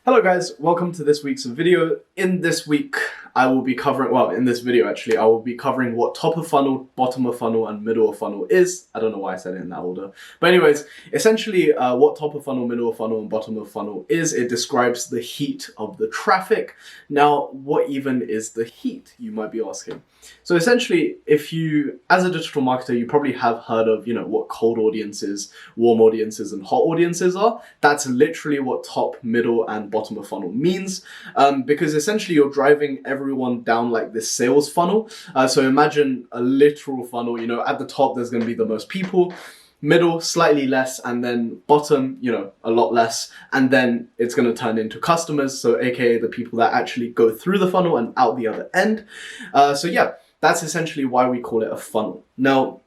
Hello guys, welcome to this week's video. In this week, I will be covering, in this video actually, I will be covering what top of funnel, bottom of funnel, and middle of funnel is. I don't know why I said it in that order. But anyways, essentially what top of funnel, middle of funnel, and bottom of funnel is, it describes the heat of the traffic. Now, what even is the heat, you might be asking? So essentially, if you, as a digital marketer, you probably have heard of, what cold audiences, warm audiences, and hot audiences are. That's literally what top, middle, and bottom of funnel means, because essentially you're driving everyone down like this sales funnel. So imagine a literal funnel, at the top there's going to be the most people, middle slightly less, and then bottom, a lot less, and then it's going to turn into customers, so aka the people that actually go through the funnel and out the other end. So yeah, that's essentially why we call it a funnel. Now,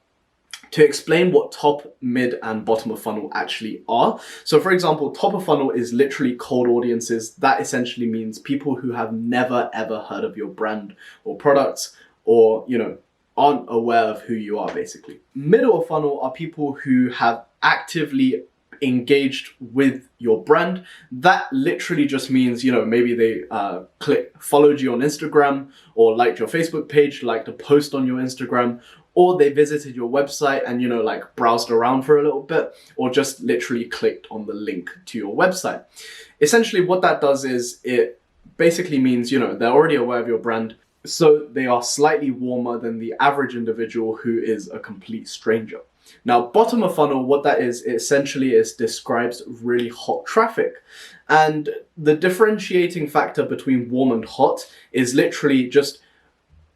to explain what top, mid, and bottom of funnel actually are. So for example, top of funnel is literally cold audiences. That essentially means people who have never ever heard of your brand or products, or, aren't aware of who you are, basically. Middle of funnel are people who have actively engaged with your brand. That literally just means, maybe they followed you on Instagram, or liked your Facebook page, liked a post on your Instagram, or they visited your website and, browsed around for a little bit, or just literally clicked on the link to your website. Essentially, what that does is it basically means, they're already aware of your brand, so they are slightly warmer than the average individual who is a complete stranger. Now, bottom of funnel, what that is, it essentially describes really hot traffic. And the differentiating factor between warm and hot is literally just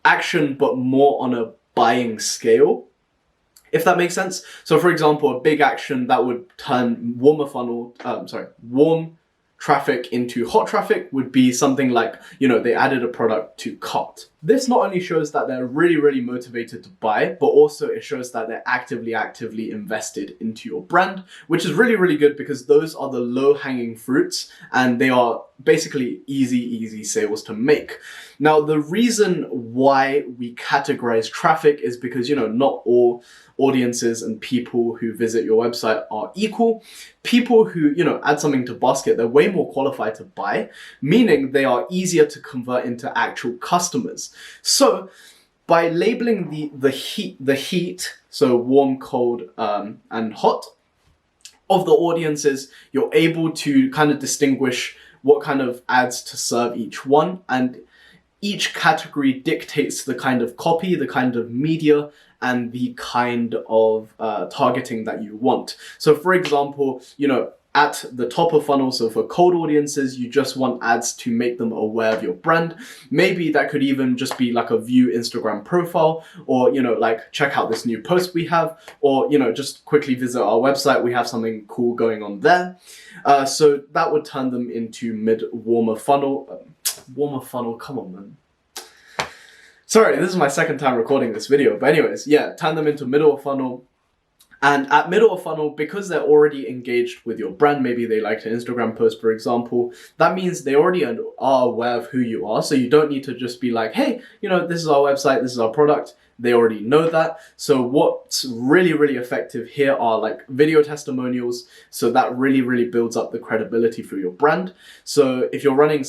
action, but more on a buying scale, if that makes sense. So for example, a big action that would turn warm traffic into hot traffic would be something like, they added a product to cart. This not only shows that they're really, really motivated to buy, but also it shows that they're actively invested into your brand, which is really, really good, because those are the low-hanging fruits and they are basically easy sales to make. Now, the reason why we categorize traffic is because, not all audiences and people who visit your website are equal. People who, add something to basket, they're way more qualified to buy, meaning they are easier to convert into actual customers. So by labeling the heat, so warm, cold, and hot of the audiences, you're able to kind of distinguish what kind of ads to serve each one, and each category dictates the kind of copy, the kind of media, and the kind of targeting that you want. So for example, at the top of funnel, so for cold audiences, you just want ads to make them aware of your brand. Maybe that could even just be like a view Instagram profile, or, check out this new post we have, or, just quickly visit our website. We have something cool going on there. So that would turn them into warmer funnel, come on, man. Sorry, this is my second time recording this video, but anyways, yeah, turn them into middle of funnel. And at middle of funnel, because they're already engaged with your brand, maybe they liked an Instagram post, for example, that means they already are aware of who you are. So you don't need to just be like, hey, this is our website, this is our product. They already know that. So what's really, really effective here are like video testimonials. So that really, really builds up the credibility for your brand. So if you're running,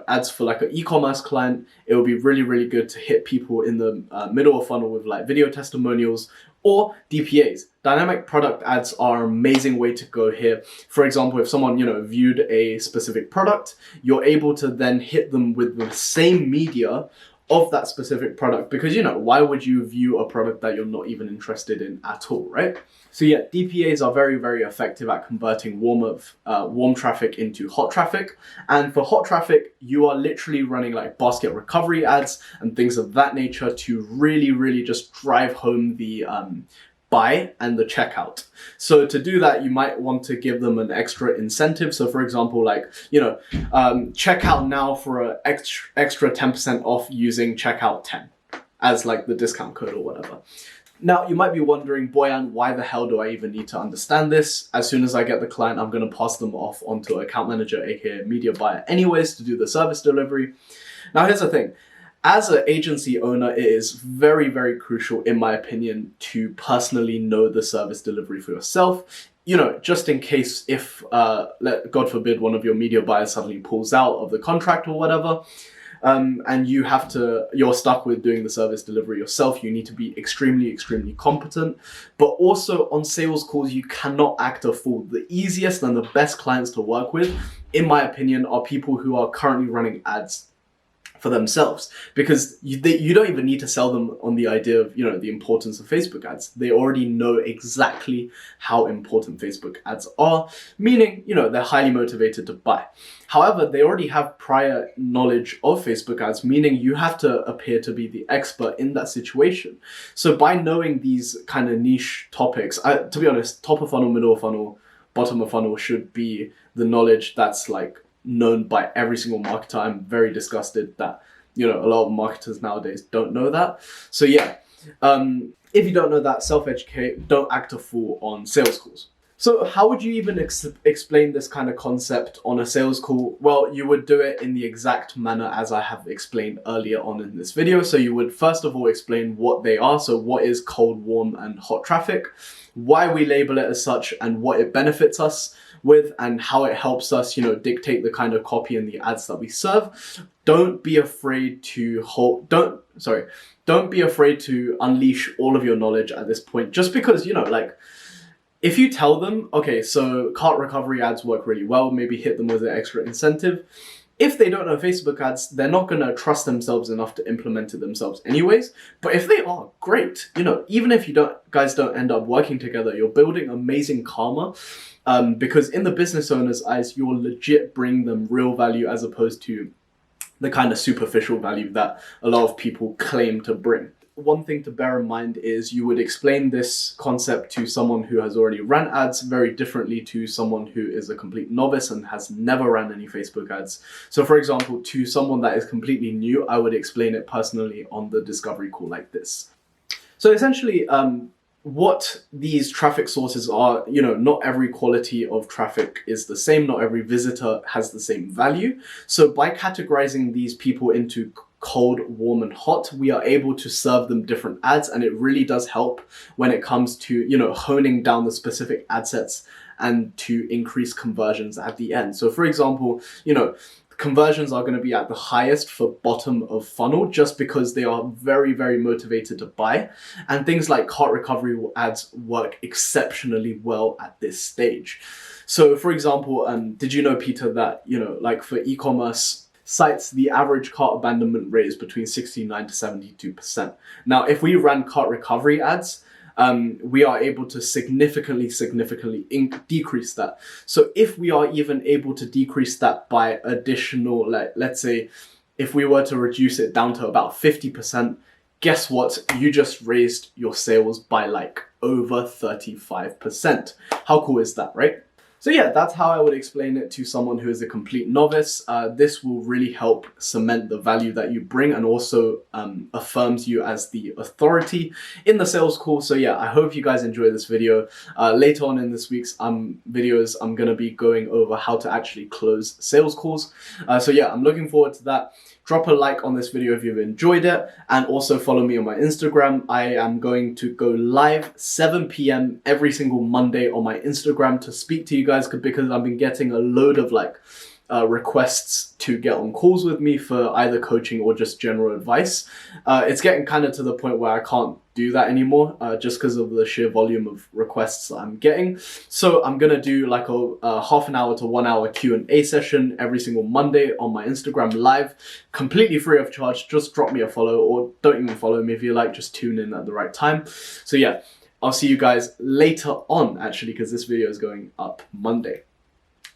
ads for like an e-commerce client, it will be really, really good to hit people in the middle of funnel with like video testimonials, or DPAs. Dynamic product ads are an amazing way to go here. For example, if someone, viewed a specific product, you're able to then hit them with the same media of that specific product, because, why would you view a product that you're not even interested in at all, right? So yeah, DPAs are very, very effective at converting warm traffic into hot traffic. And for hot traffic, you are literally running like basket recovery ads and things of that nature to really, really just drive home the buy and the checkout. So to do that, you might want to give them an extra incentive. So for example, check out now for an extra 10% off using checkout 10 as like the discount code or whatever. Now, you might be wondering, Boyan, why the hell do I even need to understand this? As soon as I get the client, I'm going to pass them off onto an account manager, aka media buyer anyways, to do the service delivery. Now, here's the thing. As an agency owner, it is very, very crucial, in my opinion, to personally know the service delivery for yourself. you know, just in case if, God forbid, one of your media buyers suddenly pulls out of the contract or whatever, and you're stuck with doing the service delivery yourself, you need to be extremely, extremely competent. But also on sales calls, you cannot act a fool. The easiest and the best clients to work with, in my opinion, are people who are currently running ads for themselves, because you don't even need to sell them on the idea of, you know, the importance of Facebook ads. They already know exactly how important Facebook ads are, meaning, you know, they're highly motivated to buy. However, they already have prior knowledge of Facebook ads, meaning you have to appear to be the expert in that situation. So by knowing these kind of niche topics, to be honest, top of funnel, middle of funnel, bottom of funnel should be the knowledge that's like known by every single marketer. I'm very disgusted that, you know, a lot of marketers nowadays don't know that. So yeah, if you don't know that, self-educate, don't act a fool on sales calls. So how would you even explain this kind of concept on a sales call? Well, you would do it in the exact manner as I have explained earlier on in this video. So you would first of all explain what they are. So what is cold, warm, and hot traffic, why we label it as such, and what it benefits us with, and how it helps us, you know, dictate the kind of copy and the ads that we serve. Don't be afraid to don't be afraid to unleash all of your knowledge at this point, just because, you know, like, if you tell them, okay, so cart recovery ads work really well, maybe hit them with an extra incentive. If they don't know Facebook ads, they're not going to trust themselves enough to implement it themselves anyways. But if they are, great. You know, even if you guys don't end up working together, you're building amazing karma, because in the business owner's eyes, you're legit bringing them real value as opposed to the kind of superficial value that a lot of people claim to bring. One thing to bear in mind is you would explain this concept to someone who has already ran ads very differently to someone who is a complete novice and has never ran any Facebook ads. So for example, to someone that is completely new, I would explain it personally on the discovery call like this. So essentially, what these traffic sources are, you know, not every quality of traffic is the same. Not every visitor has the same value. So by categorizing these people into cold, warm, and hot, we are able to serve them different ads, and it really does help when it comes to, you know, honing down the specific ad sets and to increase conversions at the end. So for example, you know, conversions are going to be at the highest for bottom of funnel, just because they are very, very motivated to buy. And things like cart recovery ads work exceptionally well at this stage. So for example, did you know, Peter, that, you know, like for e-commerce sites, the average cart abandonment rate is between 69 to 72%. Now, if we ran cart recovery ads, we are able to significantly decrease that. So if we are even able to decrease that by additional, like, let's say, if we were to reduce it down to about 50%, guess what? You just raised your sales by like over 35%. How cool is that, right? So yeah, that's how I would explain it to someone who is a complete novice. This will really help cement the value that you bring, and also affirms you as the authority in the sales call. So yeah, I hope you guys enjoy this video. Later on in this week's videos, I'm going to be going over how to actually close sales calls. So yeah, I'm looking forward to that. Drop a like on this video if you've enjoyed it, and also follow me on my Instagram. I am going to go live 7 p.m. every single Monday on my Instagram to speak to you guys, because I've been getting a load of like requests to get on calls with me for either coaching or just general advice. It's getting kind of to the point where I can't do that anymore, just because of the sheer volume of requests that I'm getting. So I'm gonna do like a half an hour to 1 hour Q&A session every single Monday on my Instagram live, completely free of charge. Just drop me a follow, or don't even follow me if you like, just tune in at the right time. So yeah, I'll see you guys later on, actually, because this video is going up Monday.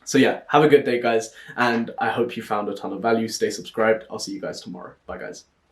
So yeah, have a good day, guys, and I hope you found a ton of value. Stay subscribed. I'll see you guys tomorrow. Bye, guys.